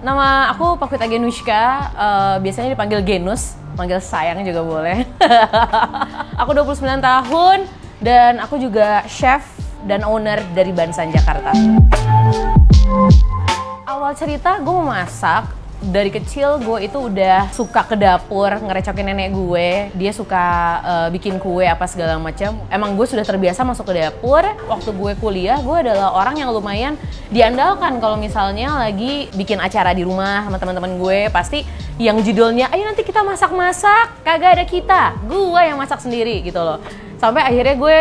Nama aku Pakwita Genushka, biasanya dipanggil Genus, panggil sayang juga boleh. Aku 29 tahun dan aku juga chef dan owner dari Bansan Jakarta. Awal cerita gue mau masak. Dari kecil gue itu udah suka ke dapur, ngerecokin nenek gue. Dia suka bikin kue apa segala macam. Emang gue sudah terbiasa masuk ke dapur. Waktu gue kuliah, gue adalah orang yang lumayan diandalkan kalau misalnya lagi bikin acara di rumah sama teman-teman gue. Pasti yang judulnya, ayo nanti kita masak-masak, kagak ada kita. Gue yang masak sendiri gitu loh. Sampai akhirnya gue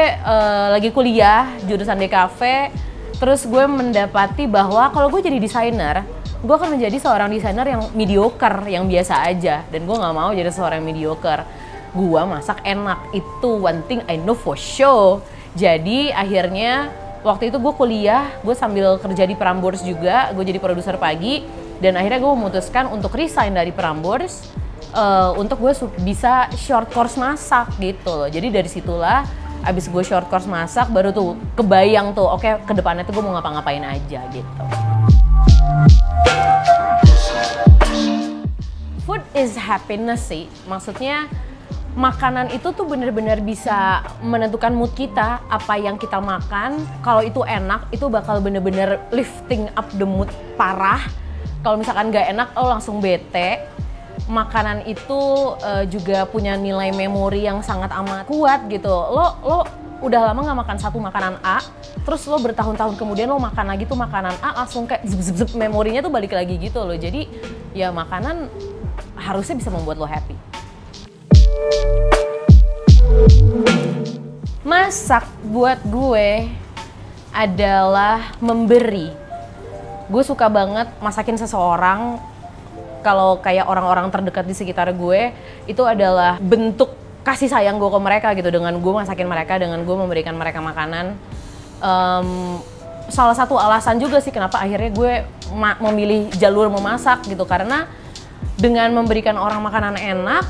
lagi kuliah, jurusan DKV. Terus gue mendapati bahwa kalau gue jadi desainer, gue akan menjadi seorang desainer yang mediocre, yang biasa aja. Dan gue gak mau jadi seorang yang mediocre. Gue masak enak, itu one thing I know for sure. Jadi akhirnya waktu itu gue kuliah, gue sambil kerja di Prambors juga, gue jadi produser pagi. Dan akhirnya gue memutuskan untuk resign dari Prambors, untuk gue bisa short course masak gitu loh. Jadi dari situlah, abis gue short course masak, baru tuh kebayang tuh, oke, kedepannya tuh gue mau ngapa-ngapain aja gitu. Food is happiness sih, maksudnya makanan itu tuh bener-bener bisa menentukan mood kita, apa yang kita makan. Kalau itu enak, itu bakal bener-bener lifting up the mood parah. Kalau misalkan nggak enak, lo langsung bete. Makanan itu juga punya nilai memori yang sangat amat kuat gitu. Lo udah lama nggak makan satu makanan A, terus lo bertahun-tahun kemudian lo makan lagi tuh makanan A, langsung kayak zep memorinya tuh balik lagi gitu loh. Jadi ya makanan harusnya bisa membuat lo happy. Masak buat gue adalah memberi. Gue suka banget masakin seseorang. Kalau kayak orang-orang terdekat di sekitar gue, itu adalah bentuk kasih sayang gue ke mereka gitu, dengan gue masakin mereka, dengan gue memberikan mereka makanan. Salah satu alasan juga sih kenapa akhirnya gue memilih jalur memasak gitu, karena dengan memberikan orang makanan enak,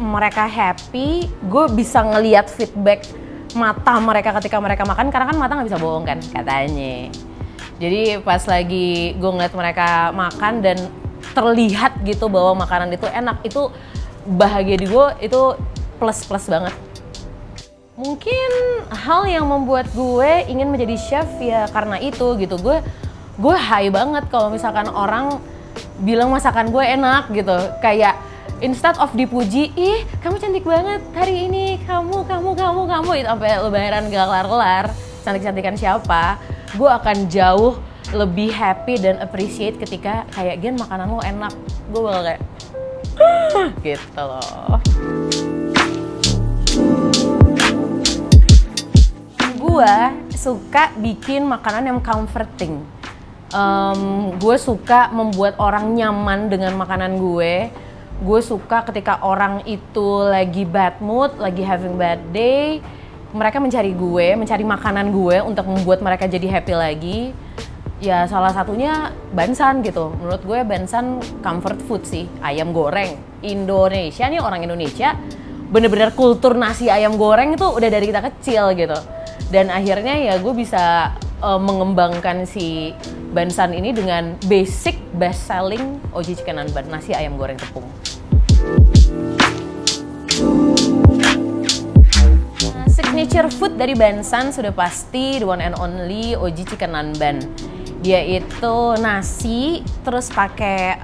mereka happy, gue bisa ngelihat feedback mata mereka ketika mereka makan, karena kan mata nggak bisa bohong kan katanya. Jadi pas lagi gue ngeliat mereka makan dan terlihat gitu bahwa makanan itu enak, itu bahagia di gue, itu plus banget. Mungkin hal yang membuat gue ingin menjadi chef ya karena itu gitu. Gue high banget kalau misalkan orang bilang masakan gue enak gitu. Kayak instead of dipuji, ih kamu cantik banget hari ini, kamu itu sampai lebaran gak kelar-kelar, cantik-cantikan siapa, gue akan jauh lebih happy dan appreciate ketika kayak Gen makanan lo enak. Gue bakal kayak gitu loh. Gue suka bikin makanan yang comforting. Gue suka membuat orang nyaman dengan makanan gue. Gue suka ketika orang itu lagi bad mood, lagi having bad day, mereka mencari makanan gue untuk membuat mereka jadi happy lagi. Ya salah satunya Bansan gitu. Menurut gue Bansan comfort food sih, ayam goreng. Indonesia nih, orang Indonesia bener-bener kultur nasi ayam goreng itu udah dari kita kecil gitu. Dan akhirnya ya gue bisa mengembangkan si Bansan ini dengan basic best selling OG Chicken and Bun, nasi ayam goreng tepung. Signature food dari Bansan sudah pasti the one and only OG Chicken and Bun. Dia itu nasi, terus pakai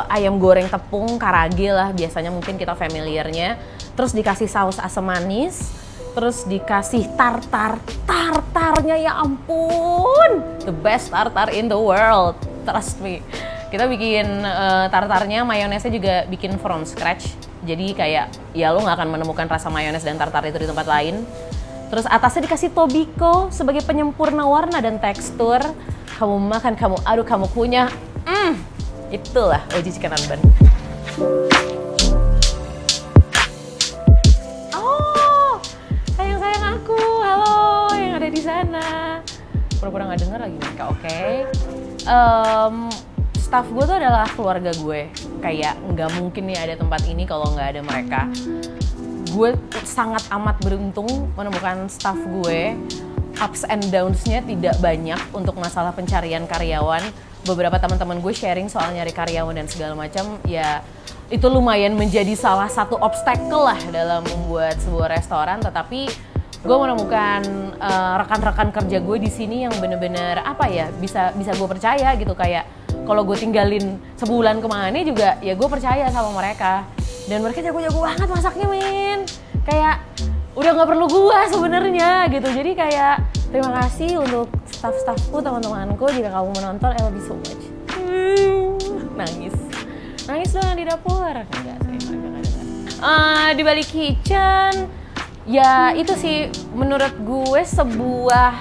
ayam goreng tepung, karage lah biasanya mungkin kita familiarnya. Terus dikasih saus asam manis, terus dikasih tartarnya ya ampun, the best tartar in the world, trust me. Kita bikin tartarnya, mayonesnya juga bikin from scratch. Jadi kayak ya lo nggak akan menemukan rasa mayones dan tartar itu di tempat lain. Terus atasnya dikasih tobiko sebagai penyempurna warna dan tekstur. Kamu makan, kamu aduk, kamu kunyah. Itulah OG Chicken and Bun. Oh, sayang aku, halo yang ada di sana. Pura-pura nggak denger lagi mereka, oke. Staff gue tuh adalah keluarga gue. Kayak nggak mungkin nih ada tempat ini kalau nggak ada mereka. Gue sangat amat beruntung menemukan staff gue. Ups and downs-nya tidak banyak untuk masalah pencarian karyawan. beberapa teman-teman gue sharing soal nyari karyawan dan segala macam, ya itu lumayan menjadi salah satu obstacle lah dalam membuat sebuah restoran. Tetapi gue menemukan rekan-rekan kerja gue di sini yang bener-bener apa ya, bisa gue percaya gitu. Kayak kalau gue tinggalin sebulan kemana juga ya gue percaya sama mereka, dan mereka jago-jago banget masaknya, men. Kayak udah nggak perlu gue sebenarnya gitu. Jadi kayak terima kasih untuk staff-staffku, teman-temanku. Jika kamu menonton, I love you so much. Nangis doang di dapur. Enggak sih, mereka nggak dengar. Di balik kitchen, ya itu sih menurut gue sebuah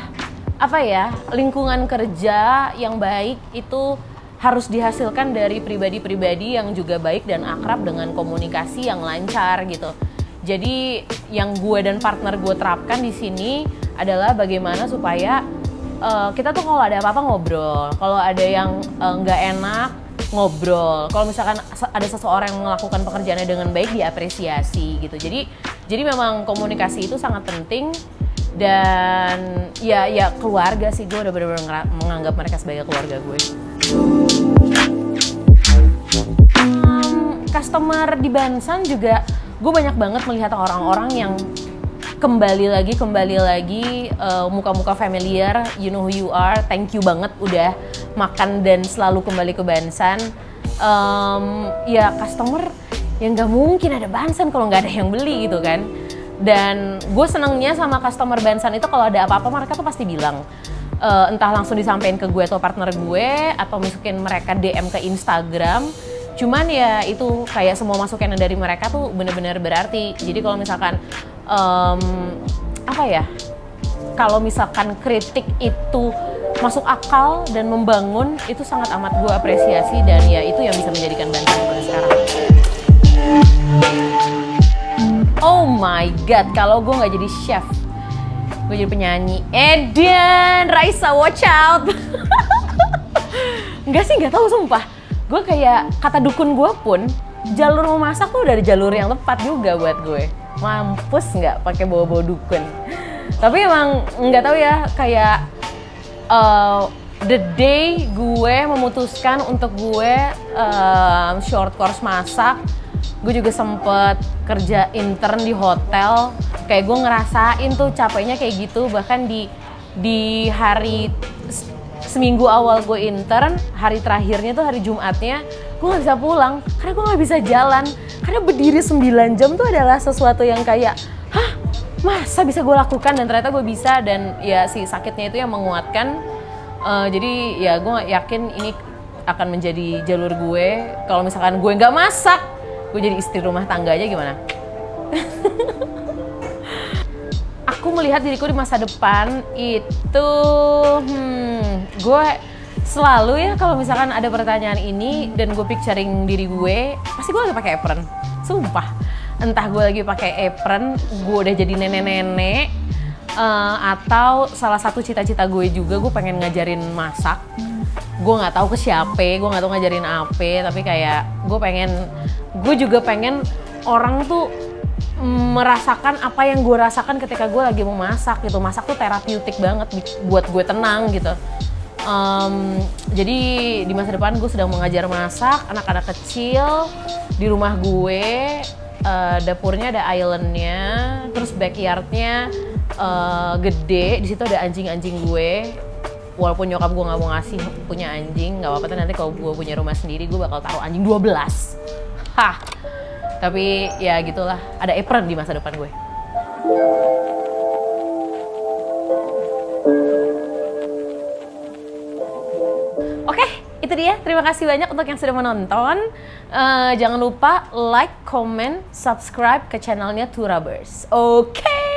apa ya, lingkungan kerja yang baik itu harus dihasilkan dari pribadi-pribadi yang juga baik dan akrab dengan komunikasi yang lancar gitu. Jadi yang gue dan partner gue terapkan di sini adalah bagaimana supaya kita tuh kalau ada apa-apa ngobrol, kalau ada yang nggak enak ngobrol, kalau misalkan ada seseorang yang melakukan pekerjaannya dengan baik diapresiasi gitu. Jadi memang komunikasi itu sangat penting, dan ya keluarga sih, gue udah benar-benar menganggap mereka sebagai keluarga gue. Customer di Bansan juga gue banyak banget melihat orang-orang yang kembali lagi muka-muka familiar, you know who you are, thank you banget udah makan dan selalu kembali ke Bansan. Ya customer yang nggak mungkin ada Bansan kalau nggak ada yang beli gitu kan. Dan gue senengnya sama customer Bansan itu kalau ada apa-apa mereka tuh pasti bilang, entah langsung disampaikan ke gue atau partner gue, atau masukin mereka DM ke Instagram. Cuman ya itu kayak semua masukan dari mereka tuh bener-bener berarti. Jadi kalau misalkan apa ya, kalau misalkan kritik itu masuk akal dan membangun, itu sangat amat gue apresiasi, dan ya itu yang bisa menjadikan Bansan gue sekarang. Oh my god, kalau gue nggak jadi chef, gue jadi penyanyi. Eden, Raisa, watch out. Enggak sih, nggak tahu sumpah. Gue kayak kata dukun gue pun, jalur memasak tuh dari jalur yang tepat juga buat gue. Mampus nggak pakai bawa-bawa dukun. Tapi emang nggak tahu ya, kayak the day gue memutuskan untuk gue short course masak, gue juga sempet kerja intern di hotel. Kayak gue ngerasain tuh capeknya kayak gitu. Bahkan di hari seminggu awal gue intern, hari terakhirnya tuh hari Jumatnya, gue gak bisa pulang karena gue gak bisa jalan. Karena berdiri 9 jam tuh adalah sesuatu yang kayak, hah, masa bisa gue lakukan? Dan ternyata gue bisa, dan ya si sakitnya itu yang menguatkan. Jadi ya gue yakin ini akan menjadi jalur gue. Kalau misalkan gue gak masak, gue jadi istri rumah tangga aja gimana? Aku melihat diriku di masa depan itu, gue selalu ya kalau misalkan ada pertanyaan ini dan gue picturing diri gue, pasti gue lagi pakai apron, sumpah. Entah gue lagi pakai apron, gue udah jadi nenek-nenek, atau salah satu cita-cita gue juga gue pengen ngajarin masak. Gue nggak tahu ke siapa, gue nggak tahu ngajarin apa, tapi kayak gue juga pengen orang tuh merasakan apa yang gue rasakan ketika gue lagi mau masak gitu. Masak tuh terapeutik banget buat gue tenang gitu. Jadi di masa depan gue sedang mengajar masak anak-anak kecil di rumah gue. Dapurnya ada islandnya, terus backyardnya gede. Di situ ada anjing-anjing gue. Walaupun nyokap gue nggak mau ngasih punya anjing, nggak apa-apa, nanti kalau gue punya rumah sendiri gue bakal taruh anjing 12. Hah. Tapi ya gitulah, ada apron di masa depan gue. Oke, itu dia. Terima kasih banyak untuk yang sudah menonton. Jangan lupa like, comment, subscribe ke channelnya Turabers. Oke.